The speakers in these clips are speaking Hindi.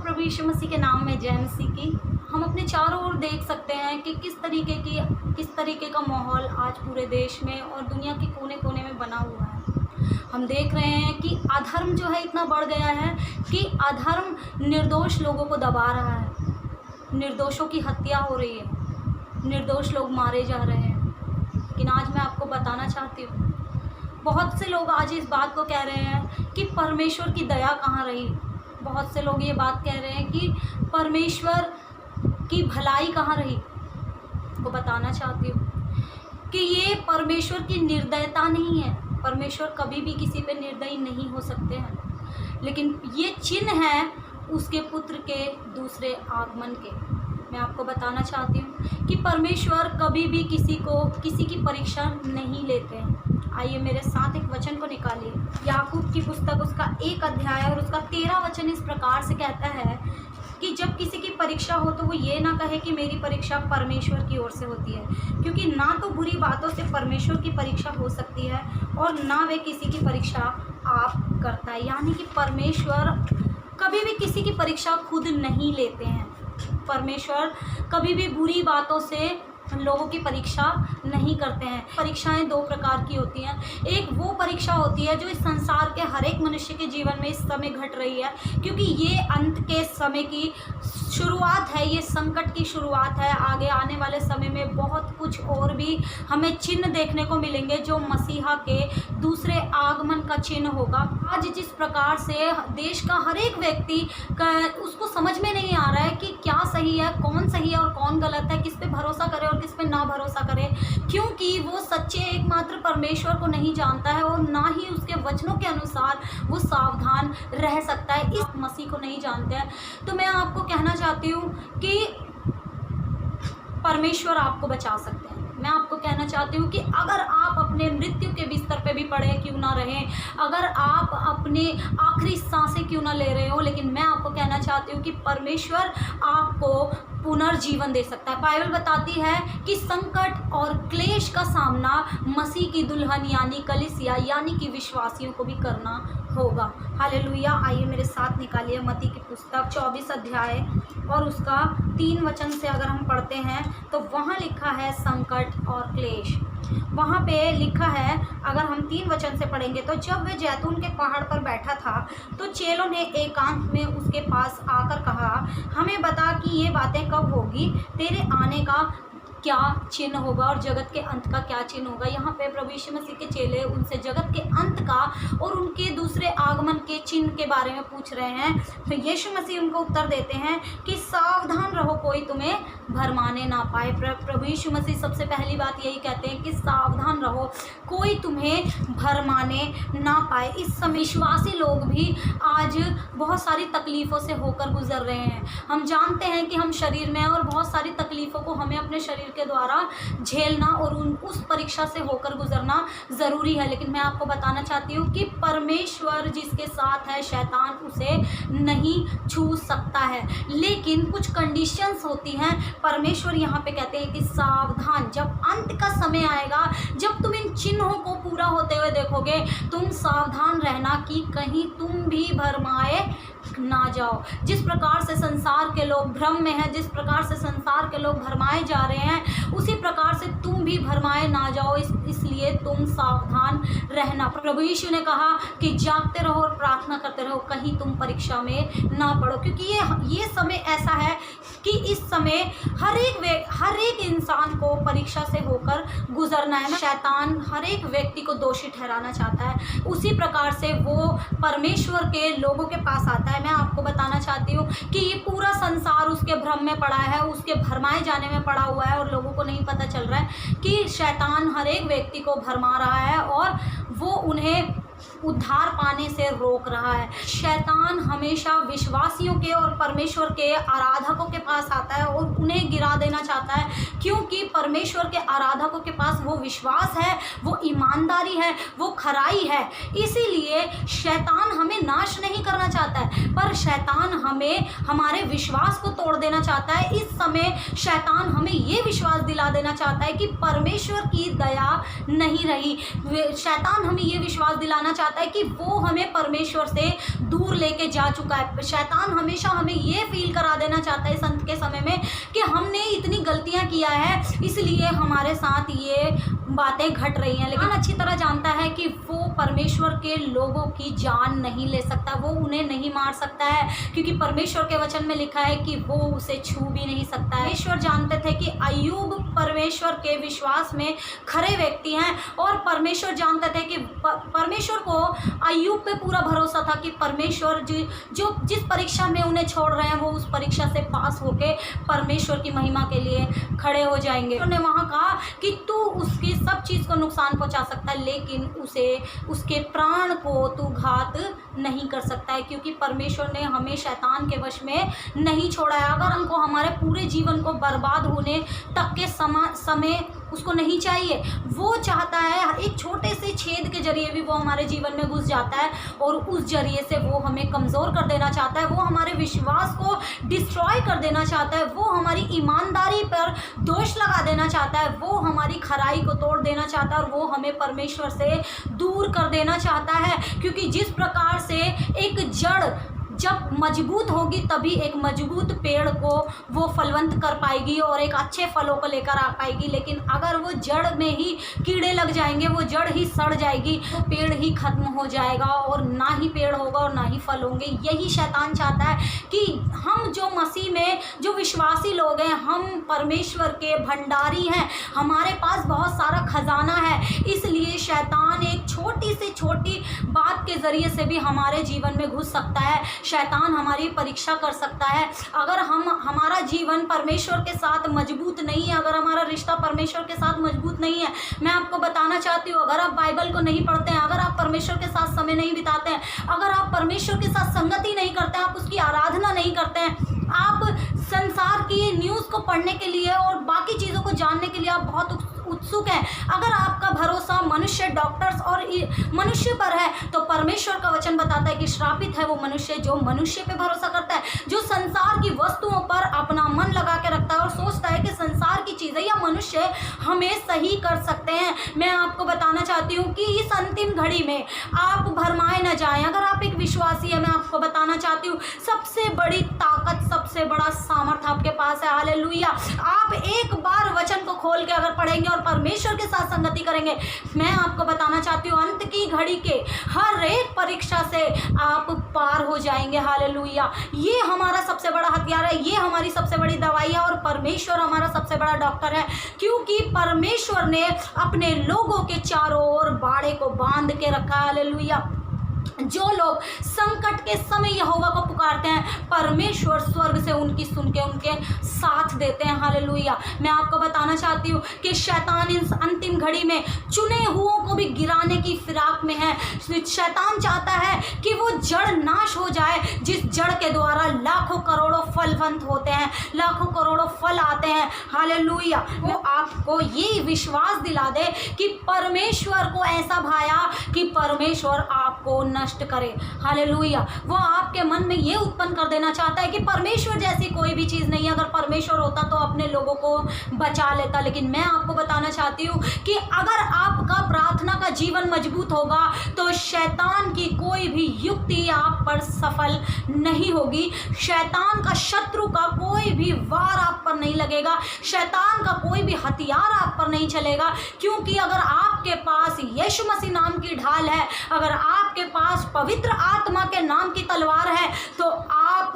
प्रभु यीशु मसीह के नाम में जय मसीह की। हम अपने चारों ओर देख सकते हैं कि किस तरीके का माहौल आज पूरे देश में और दुनिया के कोने कोने में बना हुआ है। हम देख रहे हैं कि अधर्म जो है इतना बढ़ गया है कि अधर्म निर्दोष लोगों को दबा रहा है, निर्दोषों की हत्या हो रही है, निर्दोष लोग मारे जा रहे हैं। लेकिन आज मैं आपको बताना चाहती हूँ, बहुत से लोग आज इस बात को कह रहे हैं कि परमेश्वर की दया कहाँ रही। बहुत से लोग ये बात कह रहे हैं कि परमेश्वर की भलाई कहाँ रही। को बताना चाहती हूँ कि ये परमेश्वर की निर्दयता नहीं है। परमेश्वर कभी भी किसी पे निर्दयी नहीं हो सकते हैं, लेकिन ये चिन्ह है उसके पुत्र के दूसरे आगमन के। मैं आपको बताना चाहती हूँ कि परमेश्वर कभी भी किसी की परीक्षा नहीं लेते हैं। आइए मेरे साथ एक वचन को निकालिए। याकूब की पुस्तक उसका 1 अध्याय और उसका 13 वचन इस प्रकार से कहता है कि जब किसी की परीक्षा हो तो वो ये ना कहे कि मेरी परीक्षा परमेश्वर की ओर से होती है, क्योंकि ना तो बुरी बातों से परमेश्वर की परीक्षा हो सकती है और ना वे किसी की परीक्षा आप करता है। यानी कि परमेश्वर कभी भी किसी की परीक्षा खुद नहीं लेते हैं। परमेश्वर कभी भी बुरी बातों से लोगों की परीक्षा नहीं करते हैं। परीक्षाएं 2 प्रकार की होती हैं। एक वो परीक्षा होती है जो इस संसार के हर एक मनुष्य के जीवन में इस समय घट रही है, क्योंकि ये अंत के समय की शुरुआत है, ये संकट की शुरुआत है। आगे आने वाले समय में बहुत कुछ और भी हमें चिन्ह देखने को मिलेंगे जो मसीहा के दूसरे आगमन का चिन्ह होगा। आज जिस प्रकार से देश का हर एक व्यक्ति उसको समझ में नहीं आ रहा है कि क्या सही है, कौन सही है और कौन गलत है, किस पे भरोसा करे और किस पे ना भरोसा करे, क्योंकि वो सच्चे एकमात्र परमेश्वर को नहीं जानता है और ना ही उसके वचनों के अनुसार वो सावधान रह सकता है। इस मसीह को नहीं जानते हैं। तो मैं आपको कहना चाहती हूँ कि परमेश्वर आपको बचा सकते हैं। मैं आपको कहना चाहती हूँ कि अगर आप अपने मृत्यु के बिस्तर पे भी पड़े क्यों ना रहें, अगर आप अपने आखिरी सांसें क्यों ना ले रहे हो, लेकिन मैं आपको कहना चाहती हूँ कि परमेश्वर आपको पुनर्जीवन दे सकता है। बाइबल बताती है कि संकट और क्लेश का सामना मसीह की दुल्हन यानी कलीसिया यानी कि विश्वासियों को भी करना होगा। हालेलुया। आइए मेरे साथ निकालिए मत्ती की पुस्तक 24 अध्याय और उसका 3 वचन से अगर हम पढ़ते हैं तो वहाँ लिखा है संकट और क्लेश। वहाँ पे लिखा है, अगर हम 3 वचन से पढ़ेंगे तो जब वह जैतून के पहाड़ पर बैठा था तो चेलों ने एकांत में उसके पास आकर कहा, हमें बता कि ये बातें कब होगी, तेरे आने का क्या चिन्ह होगा और जगत के अंत का क्या चिन्ह होगा। यहाँ पे प्रभु यीशु मसीह के चेले उनसे जगत के अंत का और उनके दूसरे आगमन के चिन्ह के बारे में पूछ रहे हैं। तो यीशु मसीह उनको उत्तर देते हैं कि सावधान रहो, कोई तुम्हें भरमाने ना पाए। प्रभु यीशु मसीह सबसे पहली बात यही कहते हैं कि सावधान रहो, कोई तुम्हें भरमाने ना पाए। इस समय विश्वासी लोग भी आज बहुत सारी तकलीफ़ों से होकर गुजर रहे हैं। हम जानते हैं कि हम शरीर में हैं और बहुत सारी तकलीफ़ों को हमें अपने शरीर के द्वारा झेलना और उस परीक्षा से होकर गुजरना ज़रूरी है। लेकिन मैं आपको बताना चाहती हूँ कि परमेश्वर जिसके साथ है शैतान उसे नहीं छू सकता है, लेकिन कुछ कंडीशंस होती हैं। परमेश्वर यहाँ पे कहते हैं कि सावधान, जब अंत का समय आएगा, जब तुम इन चिन्हों को पूरा होते हुए देखोगे, तुम सावधान रहना कि कहीं तुम भी भरमाए ना जाओ। जिस प्रकार से संसार के लोग भ्रम में हैं, जिस प्रकार से संसार के लोग भरमाए जा रहे हैं, उसी प्रकार से तुम भी भरमाए ना जाओ। इसलिए तुम सावधान रहना। प्रभु यीशु ने कहा कि जागते रहो और प्रार्थना करते रहो, कहीं तुम परीक्षा में ना पड़ो, क्योंकि ये समय ऐसा है कि इस समय हर एक इंसान को परीक्षा से होकर गुजरना है। शैतान हर एक व्यक्ति को दोषी ठहराना चाहता है, उसी प्रकार से वो परमेश्वर के लोगों के पास आता है। मैं आपको बताना चाहती हूँ कि ये पूरा संसार उसके भ्रम में पड़ा है, उसके भरमाए जाने में पड़ा हुआ है और लोगों को नहीं पता चल रहा है कि शैतान हर एक व्यक्ति को भरमा रहा है और वो उन्हें उद्धार पाने से रोक रहा है। शैतान हमेशा विश्वासियों के और परमेश्वर के आराधकों के पास आता है और उन्हें गिरा देना चाहता है, क्योंकि परमेश्वर के आराधकों के पास वो विश्वास है, वो ईमानदारी है, वो खराई है। इसीलिए शैतान हमें नाश नहीं करना चाहता है, पर शैतान हमें हमारे विश्वास को तोड़ देना चाहता है। इस समय शैतान हमें ये विश्वास दिला देना चाहता है कि परमेश्वर की दया नहीं रही। शैतान हमें ये विश्वास दिलाना चाहता चाहता है कि वो हमें परमेश्वर से दूर लेके जा चुका है। शैतान हमेशा हमें ये फील करा देना चाहता है इस अंत के समय में कि हमने इतनी गलतियां किया है, इसलिए हमारे साथ ये बातें घट रही हैं। लेकिन अच्छी तरह जानता है कि वो परमेश्वर के लोगों की जान नहीं ले सकता, वो उन्हें नहीं मार सकता है, क्योंकि परमेश्वर के वचन में लिखा है कि वो उसे छू भी नहीं सकता है। परमेश्वर जानते थे कि अय्यूब परमेश्वर के विश्वास में खरे व्यक्ति हैं, और परमेश्वर जानते थे कि परमेश्वर को अय्यूब पे पूरा भरोसा था कि परमेश्वर जो जिस परीक्षा में उन्हें छोड़ रहे हैं वो उस परीक्षा से पास होके परमेश्वर की महिमा के लिए खड़े हो जाएंगे। उन्होंने वहाँ कहा कि तू उसकी सब चीज़ को नुकसान पहुँचा सकता है, लेकिन उसके प्राण को तू घात नहीं कर सकता है, क्योंकि परमेश्वर ने हमें शैतान के वश में नहीं छोड़ा है। अगर हमको हमारे पूरे जीवन को बर्बाद होने तक के समय उसको नहीं चाहिए। वो चाहता है एक छोटे से छेद के जरिए भी वो हमारे जीवन में घुस जाता है, और उस जरिए से वो हमें कमज़ोर कर देना चाहता है, वो हमारे विश्वास को डिस्ट्रॉय कर देना चाहता है, वो हमारी ईमानदारी पर दोष लगा देना चाहता है, वो हमारी खराई को तोड़ देना चाहता है, और वो हमें परमेश्वर से दूर कर देना चाहता है। क्योंकि जिस प्रकार से एक जड़ जब मजबूत होगी तभी एक मजबूत पेड़ को वो फलवंत कर पाएगी और एक अच्छे फलों को लेकर आ पाएगी। लेकिन अगर वो जड़ में ही कीड़े लग जाएंगे, वो जड़ ही सड़ जाएगी, तो पेड़ ही खत्म हो जाएगा, और ना ही पेड़ होगा और ना ही फल होंगे। यही शैतान चाहता है कि हम जो मसीह में जो विश्वासी लोग हैं, हम परमेश्वर के भंडारी हैं, हमारे पास बहुत सारा खजाना है, इसलिए शैतान एक छोटी से छोटी बात के ज़रिए से भी हमारे जीवन में घुस सकता है। शैतान हमारी परीक्षा कर सकता है। अगर हमारा जीवन परमेश्वर के साथ मजबूत नहीं है, अगर हमारा रिश्ता परमेश्वर के साथ मजबूत नहीं है, मैं आपको बताना चाहती हूँ, अगर आप बाइबल को नहीं पढ़ते हैं, अगर आप परमेश्वर के साथ समय नहीं बिताते हैं, अगर आप परमेश्वर के साथ संगति नहीं करते हैं, आप उसकी आराधना नहीं करते हैं, आप संसार की न्यूज़ को पढ़ने के लिए और बाकी चीज़ों को जानने के लिए आप बहुत उत्सुक हैं, अगर आपका भरोसा मनुष्य, डॉक्टर्स और मनुष्य पर है, तो परमेश्वर का वचन बताता है कि श्रापित है वो मनुष्य जो मनुष्य पे भरोसा करता है, जो संसार की वस्तुओं पर अपना मन लगा के रखता है और सोचता है कि संसार की चीज़ें या मनुष्य हमें सही कर सकते हैं। मैं आपको बताना चाहती हूँ कि इस अंतिम घड़ी में आप भरमाए न जाएं। अगर आप एक विश्वासी है, मैं आपको बताना चाहती हूँ, सबसे बड़ी ताकत, सबसे बड़ा सामर्थ आपके पास है। हालेलुया। आप एक बार वचन को खोल के अगर पढ़ेंगे और परमेश्वर के साथ संगति करेंगे, मैं आपको बताना चाहती हूँ, अंत की घड़ी के हर एक परीक्षा से आप पार हो जाएंगे। हालेलुया। ये हमारा सबसे बड़ा हथियार है, ये हमारी सबसे बड़ी दवाई है, और परमेश्वर हमारा सबसे बड़ा डॉक्टर है, क्योंकि परमेश्वर ने अपने लोगों के चारों ओर बाड़े को बांध के रखा। हालेलुया। जो लोग संकट के समय यहोवा को पुकारते हैं, परमेश्वर स्वर्ग से उनकी सुन के उनके साथ देते हैं। हालेलुया। मैं आपको बताना चाहती हूँ कि शैतान इस अंतिम घड़ी में चुने हुओं को भी गिराने की फिराक में है। शैतान चाहता है कि वो जड़ नाश हो जाए, जिस जड़ के द्वारा लाखों करोड़ों फलवंत होते हैं, लाखों करोड़ों फल आते हैं। हालेलुया। वो आपको ये विश्वास दिला दे कि परमेश्वर को ऐसा भाया कि परमेश्वर आपको नष्ट करे। हालेलुया। वो आपके मन में ये उत्पन्न कर देना चाहता है कि परमेश्वर जैसी कोई भी चीज़ नहीं है, अगर परमेश्वर होता तो अपने लोगों को बचा लेता। लेकिन मैं आपको बताना चाहती हूँ कि अगर आपका प्रार्थना का जीवन मजबूत होगा तो शैतान की कोई भी युक्ति आप पर सफल नहीं होगी, शैतान का, शत्रु का कोई भी वार आप पर नहीं लगेगा, शैतान का कोई भी हथियार आप पर नहीं चलेगा, क्योंकि अगर आपके पास यीशु मसीह नाम की ढाल है, अगर आपके पास पवित्र आत्मा के नाम की तलवार है, तो आप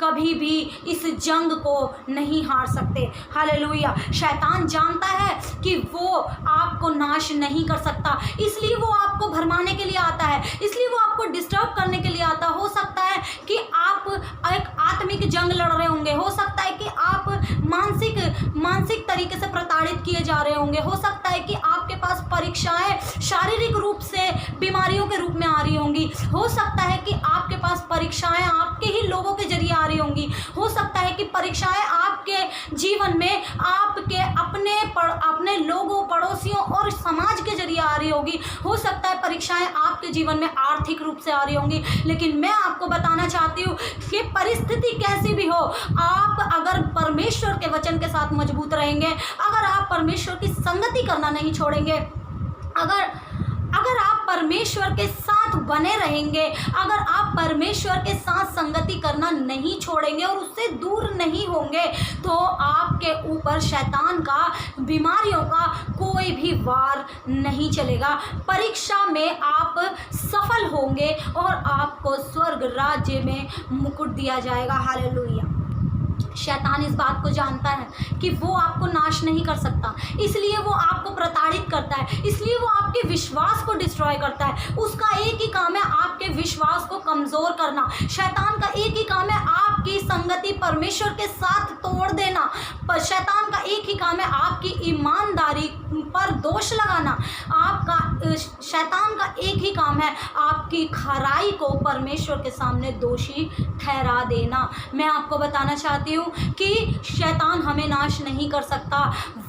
कभी भी इस जंग को नहीं हार सकते। हालेलुया। शैतान जानता है कि वो आपको नाश नहीं कर सकता, इसलिए वो आपको भरमाने के लिए आता है, इसलिए वो आपको डिस्टर्ब करने के लिए आता है। हो सकता है कि आप एक आत्मिक जंग लड़ रहे होंगे, हो सकता है कि आप मानसिक तरीके से प्रताड़ित किए जा रहे होंगे, हो सकता है कि आपके पास परीक्षाएं शारीरिक रूप से बीमारियों के रूप में आ रही होंगी, हो सकता है कि आपके पास परीक्षाएं आपके ही लोगों के जरिए आ रही होंगी, हो सकता है कि परीक्षाएं आपके जीवन में आपके अपने लोगों, पड़ोसियों और समाज के जरिए आ रही होगी, हो सकता है परीक्षाएं आपके जीवन में आर्थिक रूप से आ रही होंगी। लेकिन मैं आपको बताना चाहती हूँ कि परिस्थिति कैसी भी हो, आप अगर परमेश्वर के वचन के साथ मजबूत रहेंगे, अगर आप परमेश्वर की संगति करना नहीं छोड़ेंगे, अगर आप परमेश्वर के साथ बने रहेंगे, अगर आप परमेश्वर के साथ संगति करना नहीं छोड़ेंगे और उससे दूर नहीं होंगे, तो आपके ऊपर शैतान का, बीमारियों का कोई भी वार नहीं चलेगा। परीक्षा में आप सफल होंगे और आपको स्वर्ग राज्य में मुकुट दिया जाएगा। हालेलुया। शैतान इस बात को जानता है कि वो आपको नाश नहीं कर सकता, इसलिए वो आपको प्रताड़ित करता है, इसलिए वो आपके विश्वास को डिस्ट्रॉय करता है। उसका एक ही काम है आपके विश्वास को कमज़ोर करना। शैतान का एक ही काम है आपकी संगति परमेश्वर के साथ तोड़ देना। पर शैतान का एक ही काम है आपकी ईमानदारी पर दोष लगाना। शैतान का एक ही काम है आपकी खराई को परमेश्वर के सामने दोषी ठहरा देना। मैं आपको बताना चाहती हूँ कि शैतान हमें नाश नहीं कर सकता।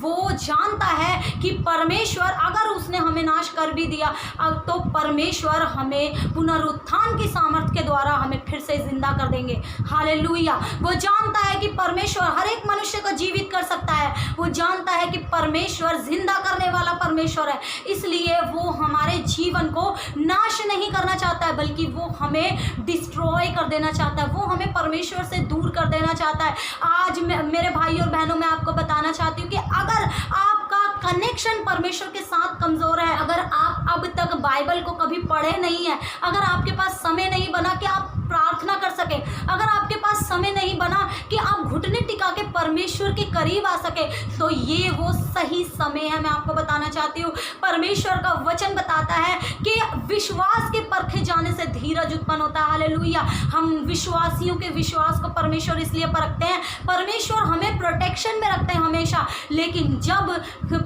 वो जानता है कि परमेश्वर, अगर उसने हमें नाश कर भी दिया, अब तो परमेश्वर हमें पुनरुत्थान की सामर्थ्य के द्वारा हमें फिर से जिंदा कर देंगे। हालेलुया। वो जानता है कि परमेश्वर हर एक मनुष्य को जीवित कर सकता है। वो जानता है कि परमेश्वर जिंदा करने वाला परमेश्वर है, इसलिए वो हमारे जीवन को नाश नहीं करना चाहता है, बल्कि वो हमें डिस्ट्रॉय कर देना चाहता है। वो हमें परमेश्वर से दूर कर देना चाहता है। आज मेरे भाई और बहनों, मैं आपको बताना चाहती हूँ कि अगर आपका कनेक्शन परमेश्वर के साथ कमजोर है, अगर आप अब तक बाइबल को कभी पढ़े नहीं है, अगर आपके पास समय नहीं बना कि आप प्रार्थना कर सके, अगर आपके पास समय नहीं बना कि आप घुटने टिका के परमेश्वर के करीब आ सके, तो ये वो सही समय है। मैं आपको बताना चाहती हूँ, परमेश्वर का वचन बताता है कि विश्वास के परखे जाने से धीरज उत्पन्न होता है। हालेलुया। हम विश्वासियों के विश्वास को परमेश्वर इसलिए परखते हैं, परमेश्वर हमें प्रोटेक्शन में रखते हैं हमेशा। लेकिन जब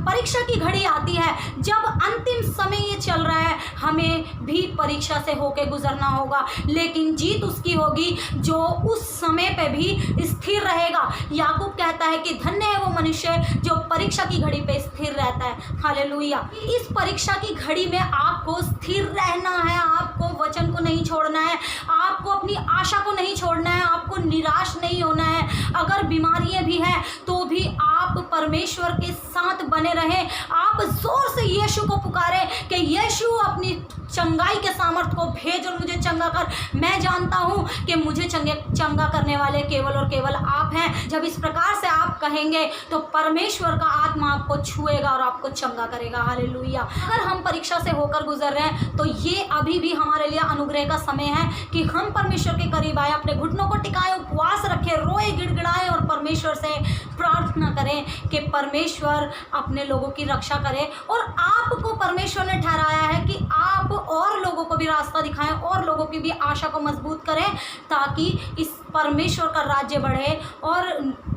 परीक्षा की घड़ी आती है, जब अंतिम समय ये चल रहा है, हमें भी परीक्षा से होके गुजरना होगा, लेकिन जीत उसकी होगी जो उस समय पे भी स्थिर रहेगा। याकूब कहता है कि धन्य है वो मनुष्य जो परीक्षा की घड़ी पे स्थिर रहता है। हालेलुया। इस परीक्षा की घड़ी में आपको स्थिर रहना है, आपको वचन को नहीं छोड़ना है, आपको अपनी आशा को नहीं छोड़ना है, आपको निराश नहीं होना है। अगर बीमारियां भी हैं तो भी आप परमेश्वर के साथ बने रहें। आप जोर से यीशु को पुकारें कि यीशु अपनी चंगाई के सामर्थ को भेज और मुझे चंगा कर। मैं जानता हूँ कि मुझे चंगा करने वाले केवल और केवल आप हैं। जब इस प्रकार से आप कहेंगे तो परमेश्वर का आत्मा आपको छुएगा और आपको चंगा करेगा। हालेलुया। अगर हम परीक्षा से होकर गुजर रहे हैं तो ये अभी भी हमारे लिए अनुग्रह का समय है कि हम परमेश्वर के करीब आए, अपने घुटनों को टिकाएं, उपवास रखें, रोए गिड़गिड़ाएं और परमेश्वर से प्रार्थना करें कि परमेश्वर अपने लोगों की रक्षा करे। और आपको परमेश्वर ने ठहराया है कि आप और लोगों को भी रास्ता दिखाएं और लोगों की भी आशा को मजबूत करें, ताकि इस परमेश्वर का राज्य बढ़े और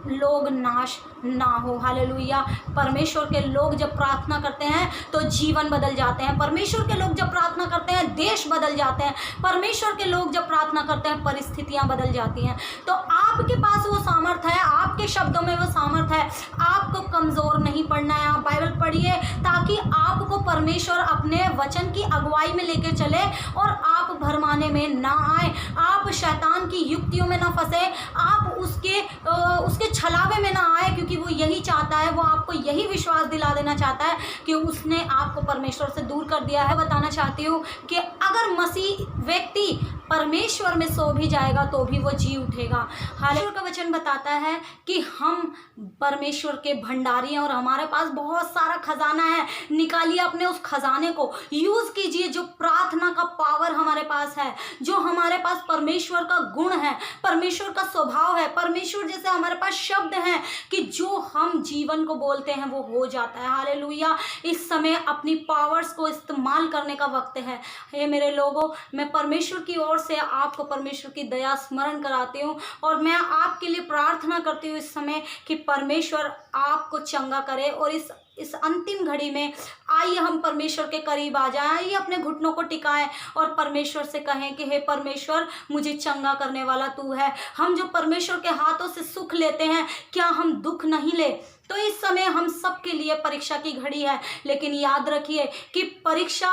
लोग नाश ना हो। हालेलुया। परमेश्वर के लोग जब प्रार्थना करते हैं तो जीवन बदल जाते हैं। परमेश्वर के लोग जब प्रार्थना करते हैं देश बदल जाते हैं। परमेश्वर के लोग जब प्रार्थना करते हैं परिस्थितियां बदल जाती हैं। तो आपके पास वो सामर्थ है, आपके शब्दों में वो सामर्थ है। आपको कमज़ोर नहीं पड़ना है। आप बाइबल पढ़िए ताकि आपको परमेश्वर अपने वचन की अगुवाई में लेकर चले और आप भरमाने में ना आए, आप शैतान की युक्तियों में ना फंसे, आप उसके छलावे में ना आए, क्योंकि वो यही चाहता है, वो आपको यही विश्वास दिला देना चाहता है कि उसने आपको परमेश्वर से दूर कर दिया है। बताना चाहती हूँ कि अगर मसीह व्यक्ति परमेश्वर में सो भी जाएगा तो भी वो जी उठेगा। हालेलुया का वचन बताता है कि हम परमेश्वर के भंडारी हैं और हमारे पास बहुत सारा खजाना है। निकालिए अपने उस खजाने को, यूज़ कीजिए जो प्रार्थना का पावर हमारे पास है, जो हमारे पास परमेश्वर का गुण है, परमेश्वर का स्वभाव है, परमेश्वर जैसे हमारे पास शब्द हैं कि जो हम जीवन को बोलते हैं वो हो जाता है। हालेलुया। इस समय अपनी पावर्स को इस्तेमाल करने का वक्त है। हे मेरे लोगों, मैं परमेश्वर की ओर से आपको परमेश्वर की दया स्मरण कराती हूँ और मैं आपके लिए प्रार्थना करती हूँ इस समय कि परमेश्वर आपको चंगा करे। और इस अंतिम घड़ी में आइए हम परमेश्वर के करीब आ जाएं, आइए अपने घुटनों को टिकाएं और परमेश्वर से कहें कि हे परमेश्वर, मुझे चंगा करने वाला तू है। हम जो परमेश्वर के हाथों से सुख लेते हैं, क्या हम दुख नहीं ले? तो इस समय हम सबके लिए परीक्षा की घड़ी है, लेकिन याद रखिए कि परीक्षा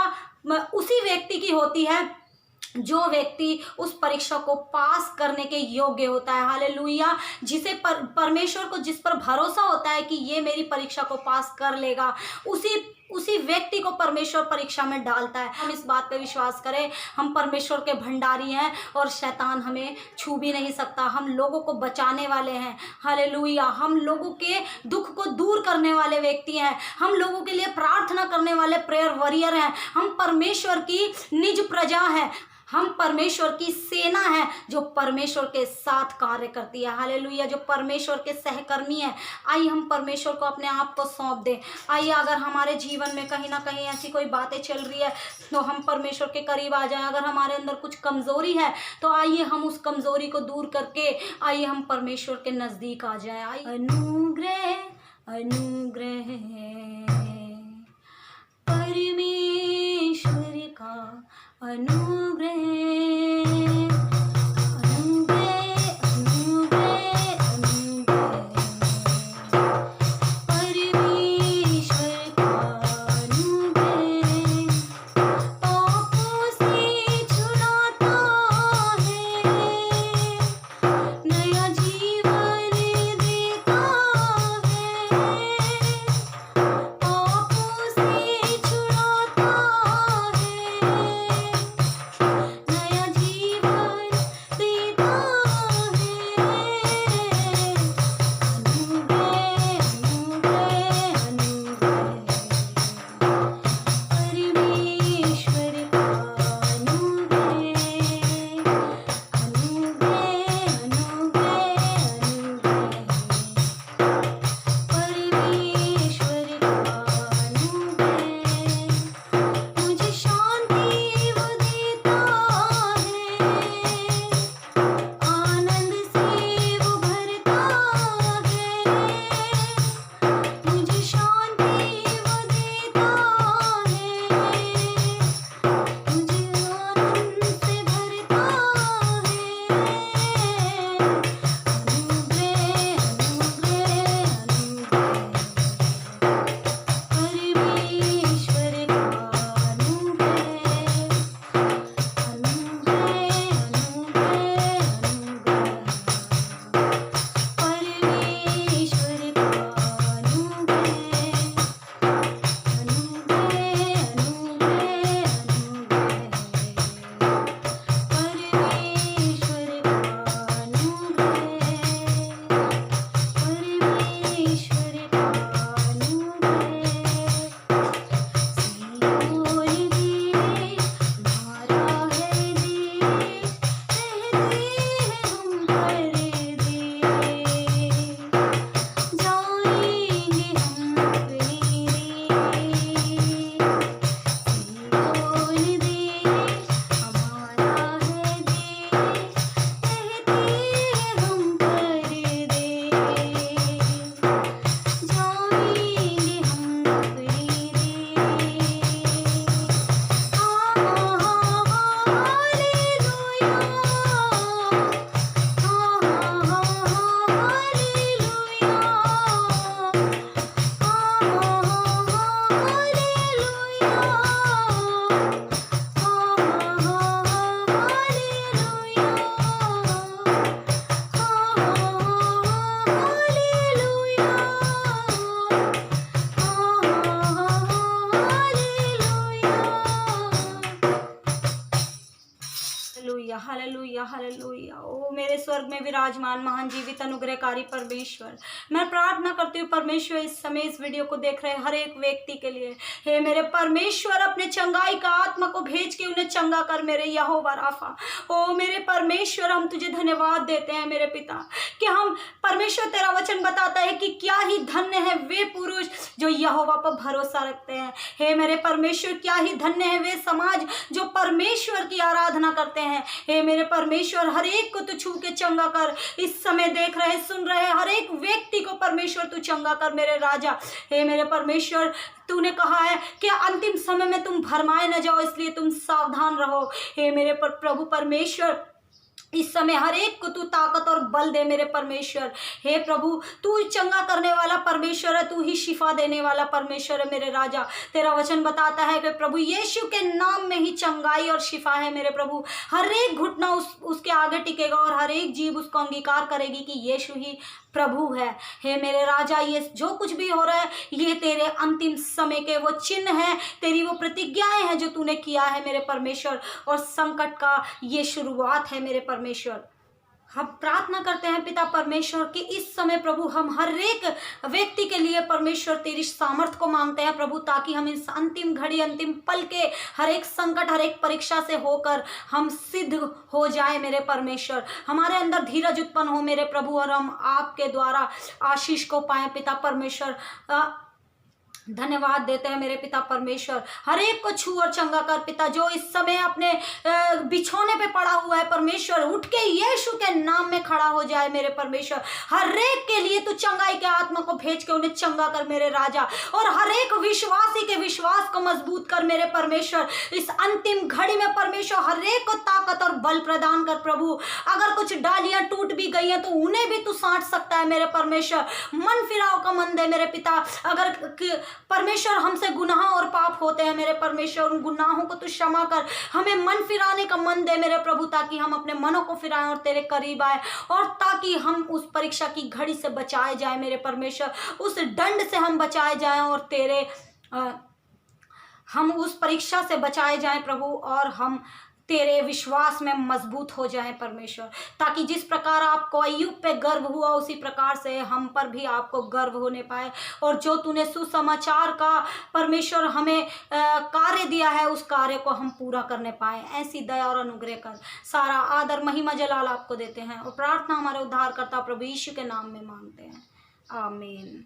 उसी व्यक्ति की होती है जो व्यक्ति उस परीक्षा को पास करने के योग्य होता है। हालेलुया। जिसे परमेश्वर को जिस पर भरोसा होता है कि ये मेरी परीक्षा को पास कर लेगा, उसी उसी व्यक्ति को परमेश्वर परीक्षा में डालता है। हम इस बात पे विश्वास करें, हम परमेश्वर के भंडारी हैं और शैतान हमें छू भी नहीं सकता। हम लोगों को बचाने वाले हैं, हालेलुया। हम लोगों के दुख को दूर करने वाले व्यक्ति हैं, हम लोगों के लिए प्रार्थना करने वाले प्रेयर वॉरियर हैं। हम परमेश्वर की निज प्रजा हैं, हम परमेश्वर की सेना है जो परमेश्वर के साथ कार्य करती है, हालेलुया, जो परमेश्वर के सहकर्मी है। आइए हम परमेश्वर को अपने आप को सौंप दें। आइए अगर हमारे जीवन में कहीं ना कहीं ऐसी कोई बातें चल रही है तो हम परमेश्वर के करीब आ जाएं। अगर हमारे अंदर कुछ कमज़ोरी है तो आइए हम उस कमज़ोरी को दूर करके आइए हम परमेश्वर के नज़दीक आ जाएं। आइए अनुग्रह अनुग्रह परमेश्वर का अनुग्रह अनुग्रह अनुग्रह अनुग्रह परमेश्वर का अनुग्रह पापों से छुड़ाता है, नया जीवन देता है। पापों से छुड़ाता नया जीवन देता है। अनुग्रह अनुग्रह अनुग्रह परमेश्वर का अनुग्रह अनुग्रह अनुग्रह परमेश्वर का अनुग्रह मुझे शांति वो देता है, आनंद से वो भरता है। मुझे शांति वो देता है, मुझे आनंद से भरता है। अनुग्रह अनुग्रह अनुग्रह परमेश्वर का अनुग्रह अनुग्रह अनुग्रह अनुग्रह परमेश्वर का अनुग्रह अनुग्रह अनुग्रह अनुग्रह परमेश्वर का हालेलुया हालेलुया। ओ मेरे स्वर्ग में विराजमान महान जीवित अनुग्रहकारी परमेश्वर, मैं प्रार्थना करती हूँ परमेश्वर इस समय इस वीडियो को देख रहे हर एक व्यक्ति के लिए, हे मेरे परमेश्वर अपने चंगाई का आत्मा को भेज के उन्हें चंगा कर मेरे यहोवा राफा। ओ मेरे परमेश्वर हम तुझे धन्यवाद देते हैं मेरे पिता कि हम परमेश्वर तेरा वचन बताता है कि क्या ही धन्य है वे पुरुष जो यहोवा पर भरोसा रखते हैं। हे मेरे परमेश्वर क्या ही धन्य है वे समाज जो परमेश्वर की आराधना करते हैं। हे मेरे परमेश्वर हर एक को तू छू के चंगा कर, इस समय देख रहे सुन रहे हर एक व्यक्ति को परमेश्वर तू चंगा कर मेरे राजा। हे मेरे परमेश्वर तूने कहा है कि अंतिम समय में तुम भरमाए न जाओ, इसलिए तुम सावधान रहो। हे मेरे प्रभु परमेश्वर इस समय हर एक को तू ताकत और बल दे मेरे परमेश्वर। हे प्रभु, तू चंगा करने वाला परमेश्वर है, तू ही शिफा देने वाला परमेश्वर है मेरे राजा। तेरा वचन बताता है कि प्रभु यीशु के नाम में ही चंगाई और शिफा है मेरे प्रभु। हर एक घुटना उसके आगे टिकेगा और हर एक जीभ उसको अंगीकार करेगी कि यीशु ही प्रभु है। हे मेरे राजा, ये जो कुछ भी हो रहा है ये तेरे अंतिम समय के वो चिन्ह हैं, तेरी वो प्रतिज्ञाएं हैं जो तूने किया है मेरे परमेश्वर, और संकट का ये शुरुआत है मेरे परमेश्वर। हम प्रार्थना करते हैं पिता परमेश्वर कि इस समय प्रभु हम हर एक व्यक्ति के लिए परमेश्वर तेरी सामर्थ को मांगते हैं प्रभु, ताकि हम इस अंतिम घड़ी अंतिम पल के हर एक संकट हर एक परीक्षा से होकर हम सिद्ध हो जाए मेरे परमेश्वर। हमारे अंदर धीरज उत्पन्न हो मेरे प्रभु, और हम आपके द्वारा आशीष को पाएं पिता परमेश्वर। धन्यवाद देते हैं मेरे पिता परमेश्वर। हर एक को छू और चंगा कर पिता, जो इस समय अपने बिछौने पे पड़ा हुआ है परमेश्वर, उठ के यीशु के नाम में खड़ा हो जाए मेरे परमेश्वर। हर एक के लिए तू चंगाई के आत्मा को भेज के उन्हें चंगा कर मेरे राजा, और हर एक विश्वासी के विश्वास को मजबूत कर मेरे परमेश्वर। इस अंतिम घड़ी में परमेश्वर हर एक को ताकत और बल प्रदान कर प्रभु। अगर कुछ डालियां टूट भी गई हैं तो उन्हें भी तू साँट सकता है मेरे परमेश्वर। मन फिराव का मन दे मेरे पिता। अगर परमेश्वर हमसे गुनाह और पाप होते हैं मेरे परमेश्वर, उन गुनाहों को तू क्षमा कर, हमें मन फिराने का मन दे मेरे प्रभु, ताकि हम अपने मनों को फिराएं और तेरे करीब आए, और ताकि हम उस परीक्षा की घड़ी से बचाए जाए मेरे परमेश्वर, उस दंड से हम बचाए जाएं और तेरे हम उस परीक्षा से बचाए जाएं प्रभु, और हम तेरे विश्वास में मजबूत हो जाएं परमेश्वर, ताकि जिस प्रकार आपको अय्यूब पे गर्व हुआ उसी प्रकार से हम पर भी आपको गर्व होने पाए, और जो तूने सुसमाचार का परमेश्वर हमें कार्य दिया है उस कार्य को हम पूरा करने पाए। ऐसी दया और अनुग्रह कर। सारा आदर महिमा जलाल आपको देते हैं, और प्रार्थना हमारे उद्धारकर्ता प्रभु यीशु के नाम में मांगते हैं, आमीन।